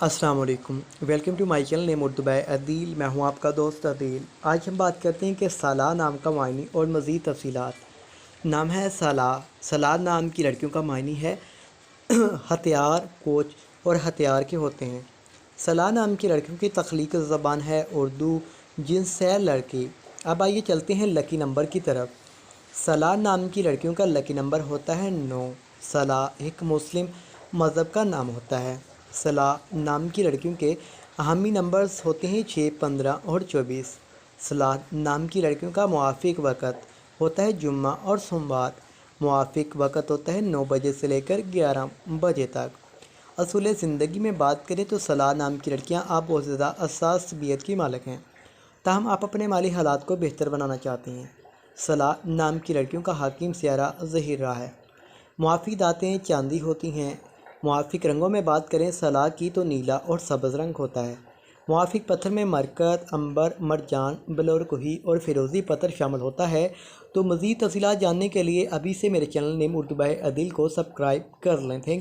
السلام علیکم، welcome to my channel name Urdu by Adeel. میں ہوں آپ کا دوست عدیل۔ آج ہم بات کرتے ہیں کہ صلاح نام کا معنی اور مزید تفصیلات۔ نام ہے صلاح۔ صلاح نام کی لڑکیوں کا معنی ہے ہتھیار، کوچ اور ہتھیار کے ہوتے ہیں۔ صلاح نام کی لڑکیوں کی تخلیقی زبان ہے اردو، جنس ہے لڑکی۔ اب آئیے چلتے ہیں لکی نمبر کی طرف۔ صلاح نام کی لڑکیوں کا لکی نمبر ہوتا ہے 9۔ صلاح ایک مسلم مذہب کا نام ہوتا ہے۔ صلاح نام کی لڑکیوں کے اہمی نمبرز ہوتے ہیں 6، 15 اور 24۔ صلاح نام کی لڑکیوں کا موافق وقت ہوتا ہے جمعہ اور سوموار۔ موافق وقت ہوتا ہے 9 بجے سے لے کر 11 بجے تک۔ اصول زندگی میں بات کریں تو صلاح نام کی لڑکیاں آپ بہت زیادہ حساس طبیعت کی مالک ہیں، تاہم آپ اپنے مالی حالات کو بہتر بنانا چاہتے ہیں۔ صلاح نام کی لڑکیوں کا حاکم سیارہ ظہیرہ ہے۔ موافق دھاتیں چاندی ہوتی ہیں۔ موافق رنگوں میں بات کریں صلاح کی تو نیلا اور سبز رنگ ہوتا ہے۔ موافق پتھر میں مرکز، عنبر، مرجان، بلور کوہی اور فیروزی پتھر شامل ہوتا ہے۔ تو مزید تفصیلات جاننے کے لیے ابھی سے میرے چینل نیم اردو بائی عدیل کو سبسکرائب کر لیں۔ Thank you.